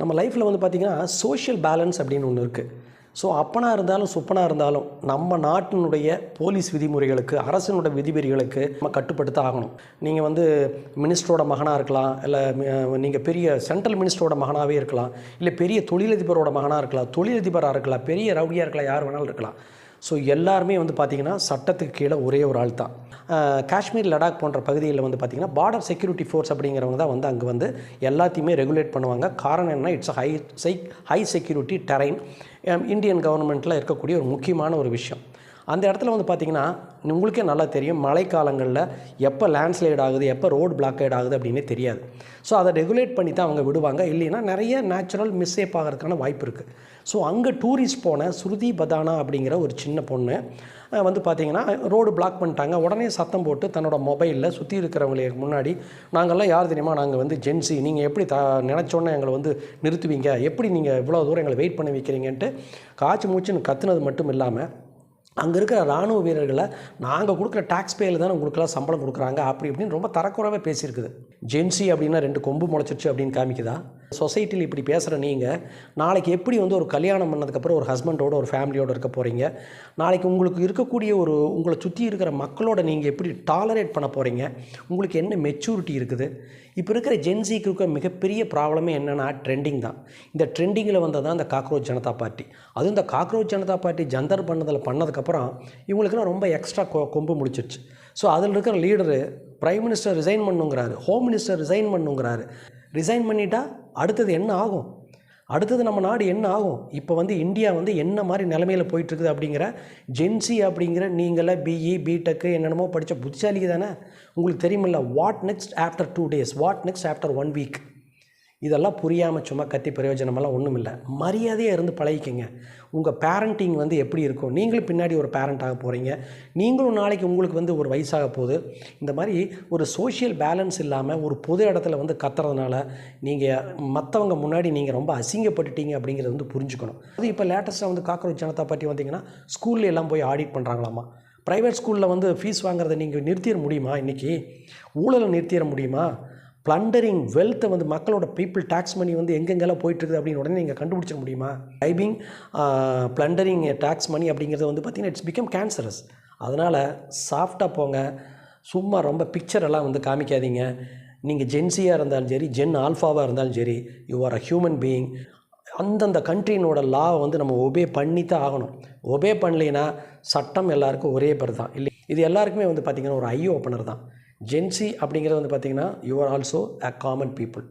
நம்ம லைஃப்பில் வந்து பார்த்திங்கன்னா சோஷியல் பேலன்ஸ் அப்படின்னு ஒன்று இருக்குது. ஸோ அப்பனா இருந்தாலும் சுப்பனாக இருந்தாலும் நம்ம நாட்டினுடைய போலீஸ் விதிமுறைகளுக்கு, அரசினுடைய விதிமுறைகளுக்கு நம்ம கட்டுப்படுத்த ஆகணும். நீங்கள் வந்து மினிஸ்டரோட மகனாக இருக்கலாம், இல்லை நீங்கள் பெரிய சென்ட்ரல் மினிஸ்டரோட மகனாகவே இருக்கலாம், இல்லை பெரிய தொழிலதிபரோட மகனாக இருக்கலாம், தொழிலதிபராக இருக்கலாம், பெரிய ரவுடியாக இருக்கலாம், யார் வேணாலும் இருக்கலாம். ஸோ எல்லாருமே வந்து பார்த்திங்கன்னா சட்டத்துக்கு கீழே ஒரே ஒரு ஆள் தான். காஷ்மீர், லடாக் போன்ற பகுதிகளில் வந்து பார்த்திங்கன்னா பார்டர் செக்யூரிட்டி ஃபோர்ஸ் அப்படிங்கிறவங்க தான் வந்து அங்கே வந்து எல்லாத்தையுமே ரெகுலேட் பண்ணுவாங்க. காரணம் என்ன, it's high security terrain. Indian கவர்மெண்ட்டில் இருக்கக்கூடிய ஒரு முக்கியமான ஒரு விஷயம். அந்த இடத்துல வந்து பார்த்திங்கன்னா உங்களுக்கே நல்லா தெரியும், மழைக்காலங்களில் எப்போ லேண்ட்ஸ்லைட் ஆகுது, எப்போ ரோடு பிளாக்கேட் ஆகுது அப்படின்னே தெரியாது. ஸோ அதை ரெகுலேட் பண்ணி தான் அவங்க விடுவாங்க. இல்லைன்னா நிறைய நேச்சுரல் மிஸ்ஸேப் ஆகிறதுக்கான வாய்ப்பு இருக்குது. ஸோ அங்கே டூரிஸ்ட் போன ஸ்ருதி பதானா அப்படிங்கிற ஒரு சின்ன பொண்ணு வந்து பார்த்திங்கன்னா ரோடு பிளாக் பண்ணிட்டாங்க. உடனே சத்தம் போட்டு தன்னோட மொபைலில் சுற்றி இருக்கிறவங்களுக்கு முன்னாடி, நாங்கள்லாம் யார் தெரியுமா, நாங்கள் வந்து ஜென்சி, நீங்கள் எப்படி நினச்சோன்னே எங்களை வந்து நிறுத்துவீங்க, எப்படி நீங்கள் இவ்வளோ தூரம் எங்களை வெயிட் பண்ண வைக்கிறீங்கன்ட்டு காய்ச்சி மூச்சுன்னு கத்துனது மட்டும் இல்லாமல் அங்கே இருக்கிற இராணுவ வீரர்களை நாங்கள் கொடுக்குற டேக்ஸ் பேயில் தானே உங்களுக்கெல்லாம் சம்பளம் கொடுக்குறாங்க அப்படி இப்படின்னு ரொம்ப தரக்குறைவாக பேசியிருக்குது. ஜென்சி அப்படின்னா 2 கொம்பு முளைச்சிருச்சு அப்படின்னு காமிக்குதா? சொசைட்டியில் இப்படி பேசுகிற நீங்கள் நாளைக்கு எப்படி வந்து ஒரு கல்யாணம் பண்ணதுக்கப்புறம் ஒரு ஹஸ்பண்டோட ஒரு ஃபேமிலியோடு இருக்க போகிறீங்க? நாளைக்கு உங்களுக்கு இருக்கக்கூடிய உங்களை சுற்றி இருக்கிற மக்களோட நீங்கள் எப்படி டாலரேட் பண்ண போகிறீங்க? உங்களுக்கு என்ன மெச்சூரிட்டி இருக்குது? இப்போ இருக்கிற ஜென்சிக்கு இருக்க மிகப்பெரிய ப்ராப்ளமே என்னென்னா ட்ரெண்டிங் தான். இந்த ட்ரெண்டிங்கில் வந்தது தான் இந்த காக்ரோச் ஜனதா பார்ட்டி. அதுவும் இந்த காக்ரோச் ஜனதா பார்ட்டி ஜந்தர் பண்ணதுக்கப்புறம் இவங்களுக்குலாம் ரொம்ப எக்ஸ்ட்ரா கொம்பு முடிச்சிருச்சு. ஸோ அதில் இருக்கிற லீடரு பிரைம் மினிஸ்டர் ரிசைன் பண்ணுங்கிறாரு, ஹோம் மினிஸ்டர் ரிசைன் பண்ணுங்கிறாரு. ரிசைன் பண்ணிட்டா அடுத்தது என்ன ஆகும்? அடுத்தது நம்ம நாடு என்ன ஆகும்? இப்போ வந்து இந்தியா வந்து என்ன மாதிரி நிலைமையில் போயிட்டுருக்குது அப்படிங்கிற ஜென்சி அப்படிங்கிற நீங்களே பிஇ பிடெக்கு என்னென்னமோ படித்த புத்திசாலிக்கு தானே உங்களுக்கு தெரியுமில்ல, what next after 2 days, what next after 1 week. இதெல்லாம் புரியாமல் சும்மா கத்தி பிரயோஜனமெல்லாம் ஒன்றும் இல்லை. மரியாதையாக இருந்து பழகிக்கங்க. உங்கள் பேரண்டிங் வந்து எப்படி இருக்கும், நீங்களும் பின்னாடி ஒரு பேரண்ட்டாக போகிறீங்க, நீங்களும் நாளைக்கு உங்களுக்கு வந்து ஒரு வயசாக போகுது. இந்த மாதிரி ஒரு சோஷியல் பேலன்ஸ் இல்லாமல் ஒரு பொது இடத்துல வந்து கத்துறதுனால நீங்கள் மற்றவங்க முன்னாடி நீங்கள் ரொம்ப அசிங்கப்பட்டுட்டீங்க அப்படிங்கிறது வந்து புரிஞ்சுக்கணும். அது இப்போ லேட்டஸ்ட்டாக வந்து காக்ரோச் ஜனதா பார்ட்டி வந்தீங்கன்னா ஸ்கூல்ல எல்லாம் போய் ஆடிட் பண்ணுறாங்களாமா. ப்ரைவேட் ஸ்கூலில் வந்து ஃபீஸ் வாங்குறதை நீங்கள் நிறுத்திட முடியுமா? இன்றைக்கி ஊழலை நிறுத்திட முடியுமா? பிளண்டரிங் வெல்த்தை வந்து மக்களோட பீப்புள் டேக்ஸ் மணி வந்து எங்கெங்கெல்லாம் போயிட்டுருக்குது அப்படின்னு உடனே நீங்கள் கண்டுபிடிச்சிட முடியுமா? டைபிங் பிளண்டரிங் டேக்ஸ் மணி அப்படிங்கிறது வந்து பார்த்திங்கன்னா இட்ஸ் பிகம் கேன்சரஸ். அதனால் சாஃப்டாக போங்க. சும்மா ரொம்ப பிக்சரெல்லாம் வந்து காமிக்காதீங்க. நீங்கள் ஜென்சியாக இருந்தாலும் சரி, ஜென் ஆல்ஃபாவாக இருந்தாலும் சரி, you are a human being. அந்தந்த கண்ட்ரினோட லாவை வந்து நம்ம ஒபே பண்ணி தான் ஆகணும். ஒபே பண்ணலைன்னா சட்டம் எல்லாருக்கும் ஒரே பேர் தான் இல்லை. இது எல்லாருக்குமே வந்து பார்த்திங்கன்னா ஒரு ஐ ஓப்பனர் தான். ஜென்சி அப்படிங்கிறது வந்து பார்த்திங்கன்னா you are also a common people.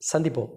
சந்திப்போம்.